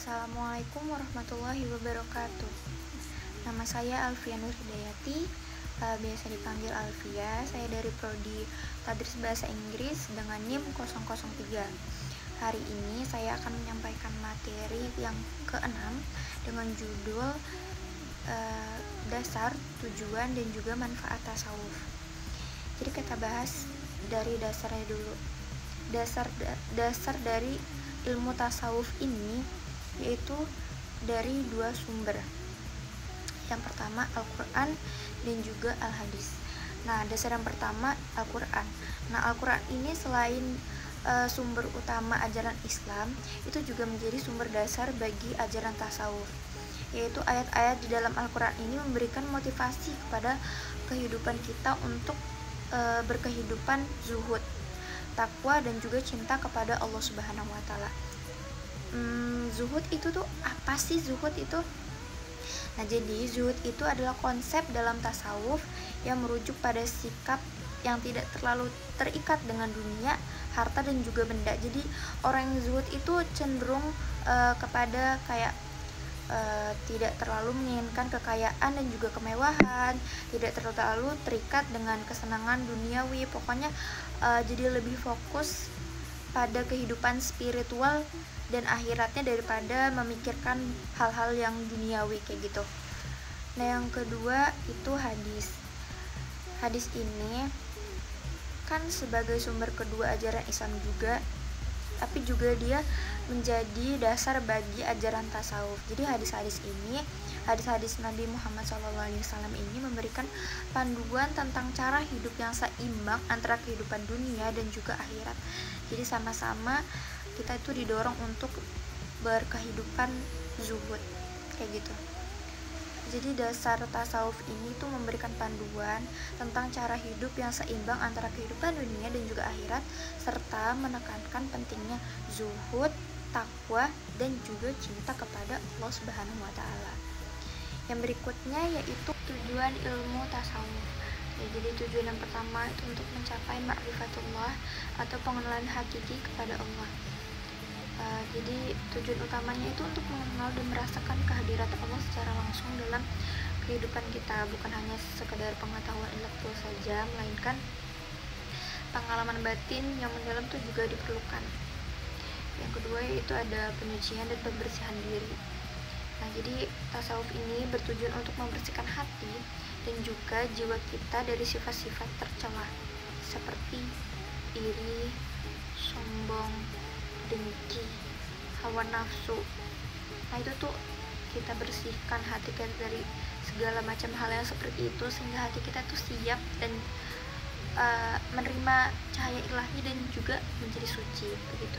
Assalamualaikum warahmatullahi wabarakatuh. Nama saya Alfia Nur Hidayati, biasa dipanggil Alfia. Saya dari Prodi Tadris Bahasa Inggris dengan NIM 003. Hari ini saya akan menyampaikan materi yang ke-6 dengan judul dasar, tujuan, dan juga manfaat tasawuf. Jadi kita bahas dari dasarnya dulu. Dasar dari ilmu tasawuf ini yaitu dari dua sumber. Yang pertama Al-Quran dan juga Al-Hadis. Nah, dasar yang pertama Al-Quran. Nah, Al-Quran ini selain sumber utama ajaran Islam, itu juga menjadi sumber dasar bagi ajaran tasawuf. Yaitu ayat-ayat di dalam Al-Quran ini memberikan motivasi kepada kehidupan kita untuk berkehidupan zuhud, takwa, dan juga cinta kepada Allah Subhanahu wa Ta'ala. Zuhud itu tuh apa sih zuhud itu? Nah, jadi zuhud itu adalah konsep dalam tasawuf yang merujuk pada sikap yang tidak terlalu terikat dengan dunia, harta, dan juga benda. Jadi orang yang zuhud itu cenderung kepada kayak tidak terlalu menginginkan kekayaan dan juga kemewahan, tidak terlalu terikat dengan kesenangan duniawi. Pokoknya jadi lebih fokus pada kehidupan spiritual dan akhiratnya daripada memikirkan hal-hal yang duniawi kayak gitu. Nah, yang kedua itu hadis. Hadis ini kan sebagai sumber kedua ajaran Islam juga, tapi juga dia menjadi dasar bagi ajaran tasawuf. Jadi hadis-hadis Nabi Muhammad SAW ini memberikan panduan tentang cara hidup yang seimbang antara kehidupan dunia dan juga akhirat. Jadi sama-sama kita itu didorong untuk berkehidupan zuhud kayak gitu. Jadi dasar tasawuf ini tuh memberikan panduan tentang cara hidup yang seimbang antara kehidupan dunia dan juga akhirat, serta menekankan pentingnya zuhud, takwa, dan juga cinta kepada Allah Subhanahu wa Ta'ala. Yang berikutnya yaitu tujuan ilmu tasawuf. Jadi tujuan yang pertama itu untuk mencapai ma'rifatullah atau pengenalan hakiki kepada Allah. Jadi tujuan utamanya itu untuk mengenal dan merasakan kehadirat Allah secara langsung dalam kehidupan kita, bukan hanya sekedar pengetahuan intelektual saja, melainkan pengalaman batin yang mendalam itu juga diperlukan. Yang kedua yaitu ada penyucian dan pembersihan diri. Nah, jadi tasawuf ini bertujuan untuk membersihkan hati dan juga jiwa kita dari sifat-sifat tercela seperti iri, sombong, dengki, hawa nafsu. Nah, itu tuh kita bersihkan hati kita dari segala macam hal yang seperti itu, sehingga hati kita tuh siap dan menerima cahaya ilahi dan juga menjadi suci begitu.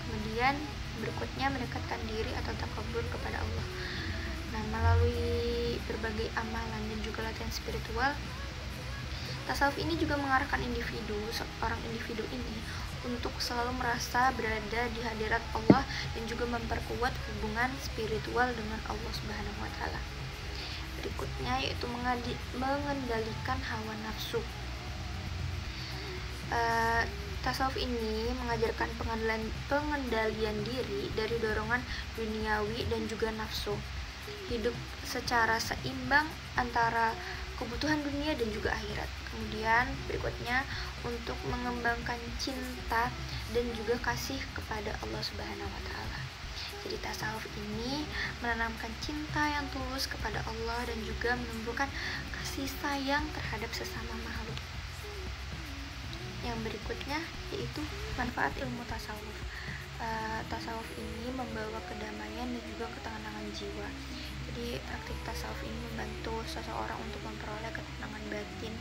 Kemudian berikutnya mendekatkan diri atau takabur kepada Allah. Nah, melalui berbagai amalan dan juga latihan spiritual, tasawuf ini juga mengarahkan seorang individu ini untuk selalu merasa berada di hadirat Allah dan juga memperkuat hubungan spiritual dengan Allah Subhanahu wa Ta'ala. Berikutnya yaitu mengendalikan hawa nafsu. Tasawuf ini mengajarkan pengendalian diri dari dorongan duniawi dan juga nafsu. Hidup secara seimbang antara kebutuhan dunia dan juga akhirat. Kemudian berikutnya untuk mengembangkan cinta dan juga kasih kepada Allah Subhanahu wa Ta'ala. Jadi tasawuf ini menanamkan cinta yang tulus kepada Allah dan juga menumbuhkan kasih sayang terhadap sesama makhluk. Yang berikutnya yaitu manfaat ilmu tasawuf. Tasawuf ini membawa kedamaian dan juga ketenangan jiwa. Jadi praktik tasawuf ini membantu seseorang untuk memperoleh ketenangan batin,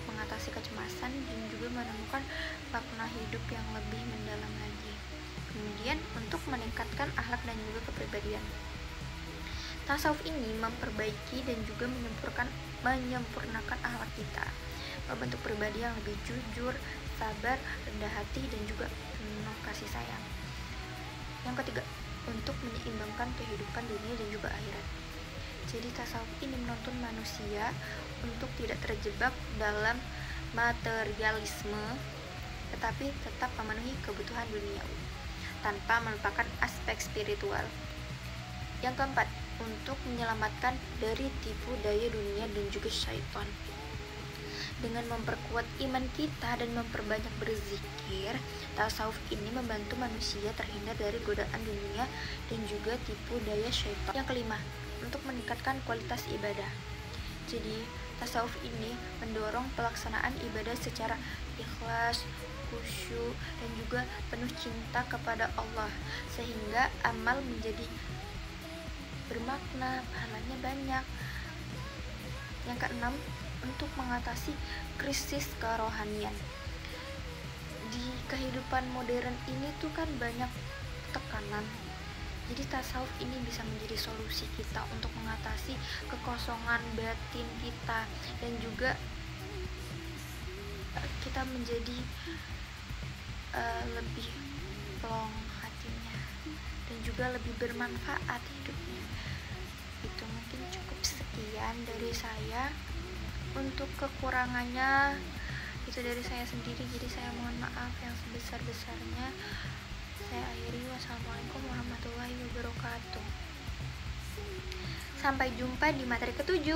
mengatasi kecemasan, dan juga menemukan makna hidup yang lebih mendalam lagi. Kemudian untuk meningkatkan akhlak dan juga kepribadian. Tasawuf ini memperbaiki dan juga menyempurnakan akhlak kita, membentuk pribadi yang lebih jujur, sabar, rendah hati, dan juga penuh kasih sayang. Yang ketiga, untuk menyeimbangkan kehidupan dunia dan juga akhirat. Jadi tasawuf ini menuntun manusia untuk tidak terjebak dalam materialisme, tetapi tetap memenuhi kebutuhan duniawi tanpa melupakan aspek spiritual. Yang keempat, untuk menyelamatkan dari tipu daya dunia dan juga syaitan. Dengan memperkuat iman kita dan memperbanyak berzikir, tasawuf ini membantu manusia terhindar dari godaan dunia dan juga tipu daya syaitan. Yang kelima, untuk meningkatkan kualitas ibadah. Jadi, tasawuf ini mendorong pelaksanaan ibadah secara ikhlas, khusyuk, dan juga penuh cinta kepada Allah, sehingga amal menjadi bermakna, pahalanya banyak. Yang keenam, untuk mengatasi krisis kerohanian. Di kehidupan modern ini tuh kan banyak tekanan. Jadi tasawuf ini bisa menjadi solusi kita untuk mengatasi kekosongan batin kita, dan juga kita menjadi lebih plong hatinya dan juga lebih bermanfaat hidupnya. Itu mungkin cukup sekian dari saya. Untuk kekurangannya itu dari saya sendiri, jadi saya mohon maaf yang sebesar-besarnya. Saya akhiri. Wassalamualaikum warahmatullahi wabarakatuh. Sampai jumpa di materi ke-7.